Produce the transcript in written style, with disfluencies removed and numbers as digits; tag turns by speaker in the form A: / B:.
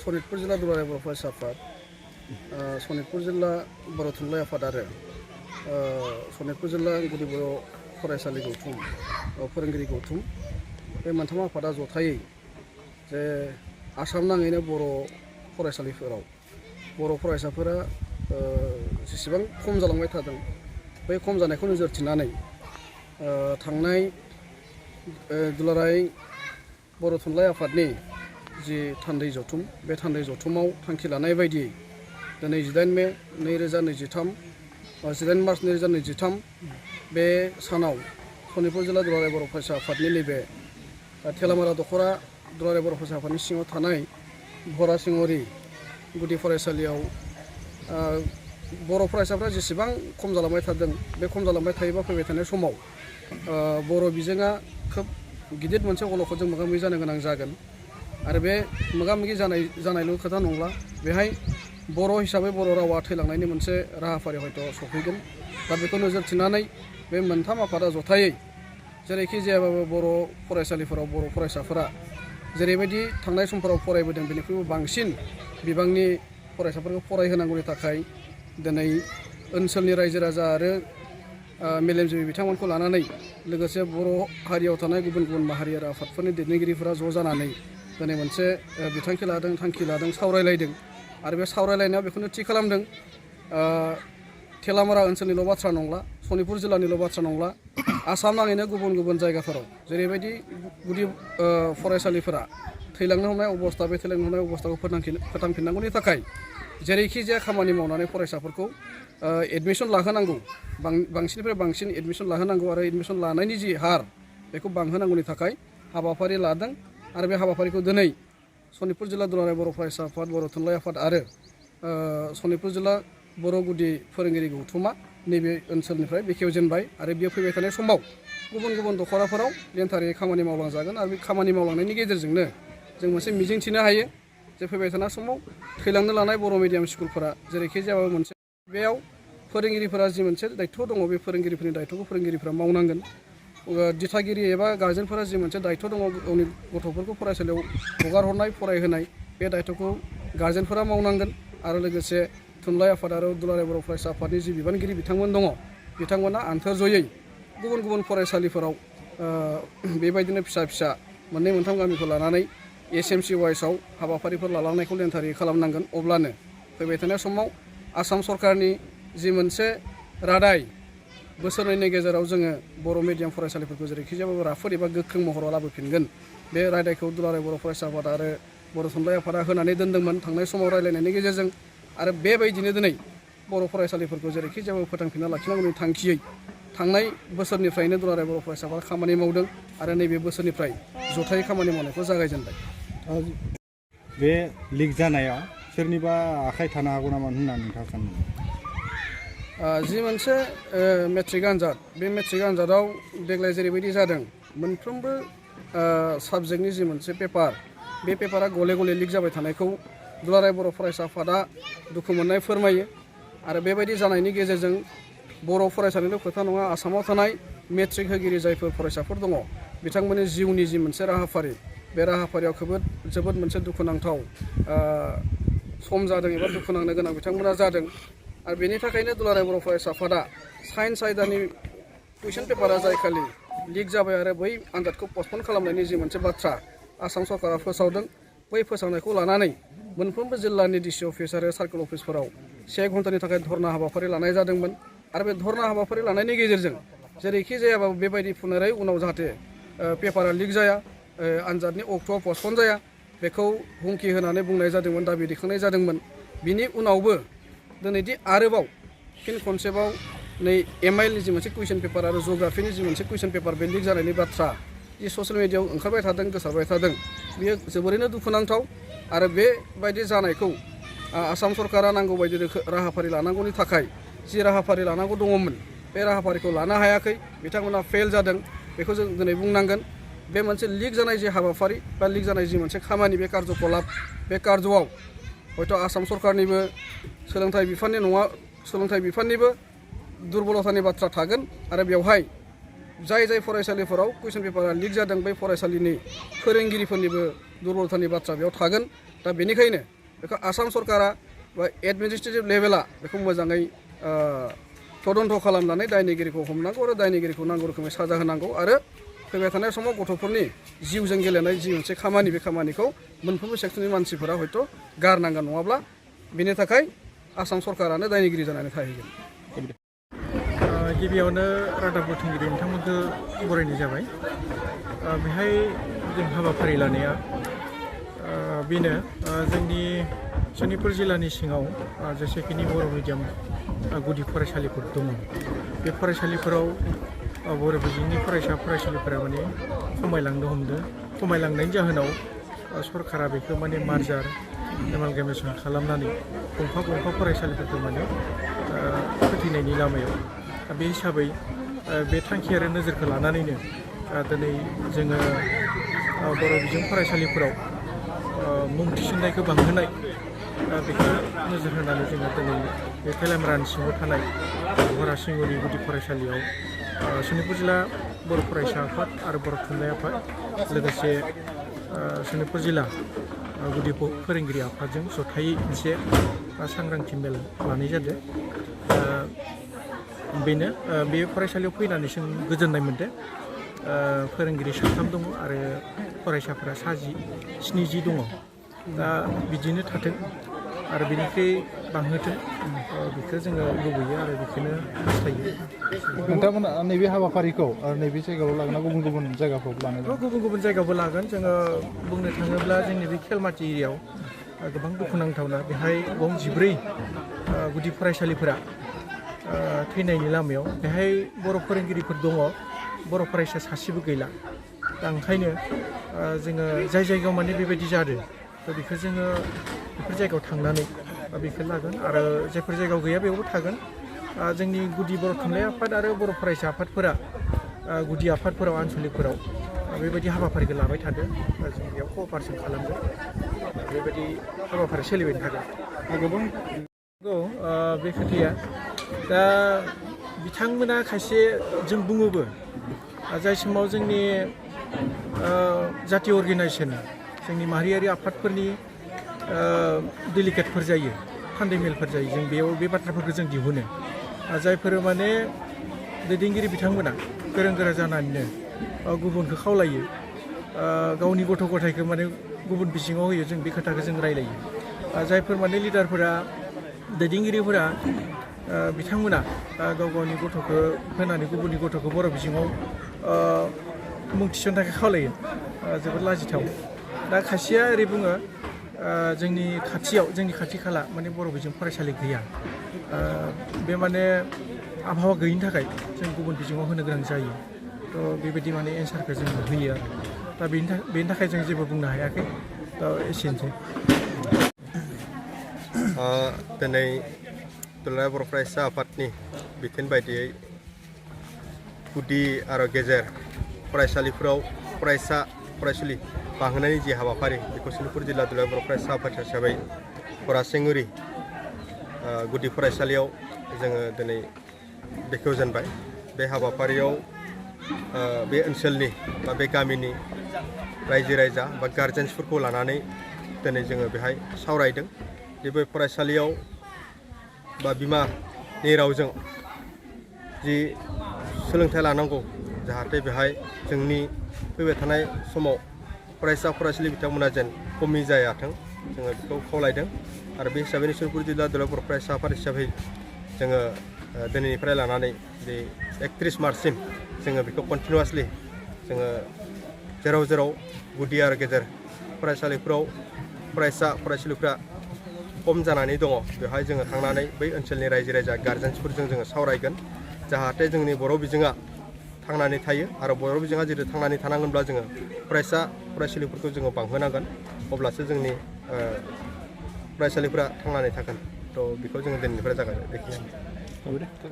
A: सनितपुर जिल्ला दुलाराय बर' फरायसा आफाद, सनितपुर जिल्ला बर' थुनलाइ आफाद आरो सनितपुर जिल्ला गुदि बर' फरायसालि गौथुम फोरोंगिरि गौथुम बे मोनथाम आफादा जथायै जे आसाम नाङैनो बर' फरायसालिफोराव बर' फरायसाफोरा जेसेबां खम जालांबाय थादों बै खम जानायखौ नोजोर थिनानै थांनाय दुलाराय बर' थुनलाइ आफादनि जि थान्दै जथुम बे थान्दै जथुमाव थांखि लानाय बायदियै दिनै 18 मे 2023 18 मार्च 2023 बे सानाव सनितपुर जिल्ला दुलाराय बर' फरायसा आफादनि नैबे थेलामारा दख'रा दुलाराय बर' फरायसा आफादनि सिङाव थानाय भरासिंहरि गुदि फरायसालियाव बर' फरायसाफ्रा जेसेबां खम जालांबाय थादों बे खम जालांबाय थायोबा फैबाय थानाय समाव बर' बिजोङा खोब गिदिर मोनसे अलखदजों मोगा मोगि जानो गोनां जागोन आरो बे मोगा मोगि जानायल' खोथा नंला बेहाय बर' हिसाबै बर' रावा थैलांनायनि मोनसे राहाफारि हयथ' सफैगोन दा बेखौ नोजोर थिनानै बे मोनथाम आफादा जथायै जेरैखि जायाबाबो बर' फरायसालिफोराव बर' फरायसाफोरा जेरैबायदि थांनाय समफोराव फरायबोदों बेनिख्रुइबो बांसिन बिबांनि फरायसाफोरखौ फरायहोनांगौनि थाखाय दिनै ओनसोलनि रायजो राजा आरो मेलेमजिबि बिथांमोनखौ लानानै लोगोसे बर' हारियाव थानाय गुबुन गुबुन माहारि आरो आफादफोरनि दैदेनगिरिफोरा ज' जानानै दिनै मोनसे बिथांखि लादों थांखि लादों सावरायलायदों आरो बे सावरायलायनायाव बेखौनो थि खालामदों थेलामारा ओनसोलनिल' बाथ्रा नंला सनितपुर जिल्लानिल' बाथ्रा नंला आसाम नाङैनो गुबुन गुबुन जायगाफोराव जेरैबायदि गुदि फरायसालिफोरा थैलांनो हमनाय अबस्था बे थैलांनो हमनाय अबस्थाखौ फोथांफिननांगौनि थाखाय जेरैखि जाया खामानि मावनानै फरायसाफोरखौ एडमिसन लाहोनांगौ बांसिननिफ्राय बांसिन एडमिसन लाहोनांगौ आरो एडमिसन लानायनि जि हार बेखौ बांहोनांगौनि थाखाय हाबाफारि लादों आरो बे हाबाफारिखौ दिनै सनितपुर जिल्ला दुलाराय बर' फरायसा आफाद बर' थुनलाइ आफाद आरो सनितपुर जिल्ला बर' गुदि फोरोंगिरि गौथुमा नैबे ओनसोलनिफ्राय बेखेवजेनबाय आरो बेयो फैबाय थानाय समाव गुबुन गुबुन दख'राफोराव लेन्थारै खामानि मावलांजागोन आरो बे खामानि मावलांनायनि गेजेरजोंनो जों मोनसे मिजिंथिनो हायो जे फैबाय थानाय समाव थैलांनो लानाय बर' मिडियाम स्कुलफोरा जेरैखि जायाबाबो मोनसे बेयाव फोरोंगिरिफोरा जि मोनसे दायथ' दङ बे फोरोंगिरिफोरनि दायथ'खौ फोरोंगिरिफोरा मावनांगोन दिथागिरि एबा गार्जेनफोरा जि मोनसे दायथ' दङ गावनि गथ'फोरखौ फरायसालियाव हगार हरनाय फरायहोनाय बे दायथ'खौ गार्जेनफोरा मावनांगोन आरो लोगोसे थुनलाइ आफाद आरो दुलाराय बर' फरायसा आफादनि जि बिबानगिरि बिथांमोन दङ बिथांमोना आन्थोर जयै गुबुन गुबुन फरायसालिफोराव बेबायदिनो फिसा फिसा मोननै मोनथाम गामिखौ लानानै SMC वाइसआव हाबाफारिफोर लालांनायखौ लेन्थारै खालामनांगोन अब्लानो फैबाय थानाय समाव आसाम सरकारनि जि मोनसे रादाय बोसोरनैनि गेजेराव जोङो बर' मिडियाम फरायसालिफोरखौ जेरैखि जायाबाबो राफोद एबा गोख्रों महराव लाबोफिनगोन बे रादायखौ दुलाराय बर' फरायसा आफाद आरो बर' थुनलाइ आफादा होनानै दोन्दोंमोन थांनाय समाव रायलायनायनि गेजेरजों आरो बेबायदिनो दिनै बर' फरायसालिफोरखौ जेरैखि जायाबाबो फोथांफिनना लाखिनांगौनि थांखियै थांनाय बोसोरनिफ्रायनो दुलाराय बर' फरायसा आफादा खामानि मावदों आरो नैबे बोसोरनिफ्राय जथायै खामानि मावनायखौ जागायजेनबाय
B: बे लिक जानायाव सोरनिबा आखाइ थानो हागौ नामा होननानै नोंथाङा सानो
A: जि मोनसे मेट्रिक आनजाद बे मेट्रिक आनजादाव देग्लाय जेरैबायदि जादों मोनफ्रोमबो साबजेक्टनि जि मोनसे पेपार बे पेपारा गले गले लिक जाबाय थानायखौ दुलाराय बर' फरायसा आफादा दुखु मोननाय फोरमायो आरो बेबायदि जानायनि गेजेरजों बर' फरायसालिल' खोथा नङा आसामाव थानाय मेट्रिक होगिरि जायफोर फरायसाफोर दङ बिथांमोननि जिउनि जि मोनसे राहाफारि बे राहाफारियाव जोबोद मोनसे दुखुनांथाव सम जादों एबा दुखु नांनो गोनां बिथांमोना जादों आरो बेनि थाखायनो दुलाराय बर' फरायसा आफादा साइन्स आयदानि कुइसन पेपारा जायखालि लिक जाबाय आरो बै आनजादखौ पस्टपन खालामनायनि जि मोनसे बाथ्रा आसाम सरकारा फोसावदों बै फोसावनायखौ लानानै मोनफ्रोमबो जिल्लानि DC अफिस आरो सार्कोल अफिसफोराव 1 घन्टानि थाखाय धरना हाबाफारि लानाय जादोंमोन आरो बे धरना हाबाफारि लानायनि गेजेरजों जेरैखि जायाबाबो बेबायदि पुनराय उनाव जाहाथे पेपारा लिक जाया आनजादनि अक्ट'आव पस्टपन जाया बेखौ हुमखि होनानै बुंनाय जादोंमोन दाबि दैखांनाय जादोंमोन बिनि उनावबो दिनैदि आरोबाव फिन खनसेबाव नै MIL नि जि मोनसे कुइसन पेपार आरो जिअ'ग्राफिनि जि मोनसे कुइसन पेपार बे लिक जानायनि बाथ्रा जि ससियेल मिडियायाव ओंखारबाय थादों गोसारबाय थादों बेयो जोबोरैनो दुखुनांथाव आरो बेबायदि जानायखौ आसाम सरकारा नांगौ बायदि राहाफारि लानांगौनि थाखाय जि राहाफारि लानांगौ दङमोन बे राहाफारिखौ लानो हायाखै बिथांमोना फेल जादों बेखौ जों दिनै बुंनांगोन बे मोनसे लिक जानाय जि हाबाफारि बा लिक जानाय जि मोनसे खामानि बे कार्यकलाप बे कार्यआव हयथ' आसाम सरकारनिबो सोलोंथाइ बिफाननिबो दुर्बलतानि बाथ्रा थागोन आरो बेवहाय जाय फरायसालिफोराव कुइसन पेपारा लिक जादों बै फरायसालिनि फोरोंगिरिफोरनिबो दुर्बलतानि बाथ्रा बेयाव थागोन दा बेनिखायनो बेखौ आसाम सरकारा बा एडमिनिस्ट्रेटिभ लेभेला बेखौ मोजाङै तदन्त खालामनानै दायनिगिरिखौ हमनांगौ आरो दायनिगिरिखौ नांगौ रोखोमै साजा होनांगौ आरो फैबाय थानाय समाव गथ'फोरनि जिउजों गेलेनाय जि मोनसे खामानि बे खामानिखौ मोनफ्रोमबो सेक्टरनि मानसिफोरा हयथ' गारनांगोन नङाब्ला बेनि थाखाय आसाम सरकारानो दायनिगिरि जानानै थाहैगोन।
C: गिबियावनो रादाब बुथुमगिरि नोंथांमोनखौ बरायनाय जाबाय। बेहाय जों हाबाफारि लानाया बेनो जोंनि सनितपुर जिल्लानि सिङाव जेसेखिनि बर' मिडियाम गुदि फरायसालिफोर दङ बे फरायसालिफोराव बर' बिजोंनि फरायसालिफोरा माने खमायलांनायनि जाहोनाव सरकारा बेखौ माने मार्जार एमालगामेसन खालामनानै गंफा फरायसालिफोरखौ माने फोथैनायनि लामायाव बे हिसाबै बे थांखि आरो नोजोरखौ लानानैनो दिनै जोङो बर' बिजों फरायसालिफोराव मुं थिसननायखौ बांहोनाय बेखौ नोजोर होनानै जोङो दिनै बे थेलेमरानि सिङाव थानाय हरासिंगुरि गुदि फरायसालियाव सनितपुर जिल्ला बर' फरायसा आफाद आरो बर' थुनलाइ आफाद लोगोसे सनितपुर जिल्ला गुदि फोरोंगिरि आफादजों जथायै मोनसे सांग्रांथि मेल लानाय जादों। बेनो बे फरायसालियाव फैनानै जों गोजोननाय मोन्दों। फोरोंगिरि 3 दङ आरो फरायसाफोरा 70 दङ। दा बिदिनो थाथों आरो बेनिफ्राय बांहोथों बेखौ जोङो लुबैयो आरो बेखौनो हास्थायो।
B: नोंथांमोना नैबे हाबाफारिखौ नैबे जायगायाव लागोन गुबुन जायगाफ्राव लानाय
C: गुबुन जायगायावबो लागोन। जोङो बुंनो थाङोब्ला जोंनि बे खेलमाथि एरियायाव गोबां दुखुनांथावना बेहाय गं 14 गुदि फरायसालिफोरा थैनायनि लामायाव बेहाय बर' फोरोंगिरिफोर दङ, बर' फरायसा सासेबो गैला। दा ओंखायनो जोङो जाय जायगायाव माने बेबायदि जादों बेखौ जोङो बेफोर जायगायाव थांनानै बेखौ लागोन आरो जायफोर जायगायाव गैया बेयावबो थागोन। जोंनि गुदि बर' थुनलाइ आफाद आरो बर' फरायसा आफादफोरा गुदि आफादफोराव आनसलिकफोराव बेबायदि हाबाफारिखौ लाबाय थादों। जों बेयाव क'अपारेसन खालामगोन। बेबायदि हाबाफारि सोलिबाय थागोन।
B: गोबां
C: बे खोथाया दा बिथांमोना खायसे जों बुङोबो जाय समाव जोंनि जातीय अर्गेनाइजेसन जोंनि माहारियारि आफादफोरनि डेलिगेटफोर जायो, थान्दै मेलफोर जायो, जों बेयाव बे बाथ्राफोरखौ जों दिहुनो। जायफोर माने दैदेनगिरि बिथांमोना गोरों गोरा जानानैनो गुबुनखौ खावलायो, गावनि गथ' गथायखौ माने गुबुन बिथिङाव होयो, जों बे खोथाखौ जों रायलायो। जायफोर माने लिडारफोरा दैदेनगिरिफोरा बिथांमोना गाव गावनि गथ'खौ होनानै गुबुननि गथ'खौ बर' बिजोङाव मुं थिसननो थाखाय खावलायो। जोबोद लाजिथाव। दा खायसेया ओरै बुङो जोंनि खाथि खाला माने बर' बिजों फरायसालि गैया। बे माने आबहावा गैयिनि थाखाय जों गुबुन बिजोङाव होनो गोनां जायो। थ' बेबायदि माने एन्सारखौ जों होयो आरो दा बेनि थाखाय जों जेबो बुंनो हायाखै। दा एसेनोसै।
D: दिनै थुनलाइ बर' फरायसा आफादनि बिथोन बायदियै गुदि आरो गेजेर फरायसालिफोराव फरायसुलि बांहोनायनि जि हाबाफारि बेखौ सनितपुर जिल्ला थुनलाइ बर' फरायसा आफाद हिसाबै हरासिंगुरि गुदि फरायसालियाव जोङो दिनै बेखेवजेनबाय। बे हाबाफारियाव बे ओनसोलनि बा बे गामिनि रायजो राजा बा गार्जेन्सफोरखौ लानानै दिनै जोङो बेहाय सावरायदों। बे फरायसालियाव बा बिमानि रावजों जि सोलोंथाइ लानांगौ जाहाथे बेहाय जोंनि फैबाय थानाय समाव फरायसुलि बिथांमोना जेन खमि जायाथों जोङो बेखौ खावलायदों। आरो बे हिसाबैनो सनितपुर जिल्ला थुनलाइ बर' फरायसा आफाद हिसाबै जोङो दिनैनिफ्राय लानानै बे 31 मार्चसिम जोङो बेखौ कन्टिनिउवासलि जोङो जेराव गुदि आरो गेजेर फरायसालिफोराव फरायसुलिफ्रा खम जानानै दङ बेवहाय जोङो थांनानै बै ओनसोलनि रायजो राजा गार्जेन्सफोरजों जोङो सावरायगोन जाहाथे जोंनि बर' बिजोङा थांनानै थायो। आरो बर' बिजोङा जुदि थांनानै थानांगोनब्ला जोङो फरायसुलिफोरखौ जोङो बांहोनांगोन, अब्लासो जोंनि फरायसालिफोरा थांनानै थागोन। थ' बेखौ जोङो दिनैनिफ्राय जागायबाय।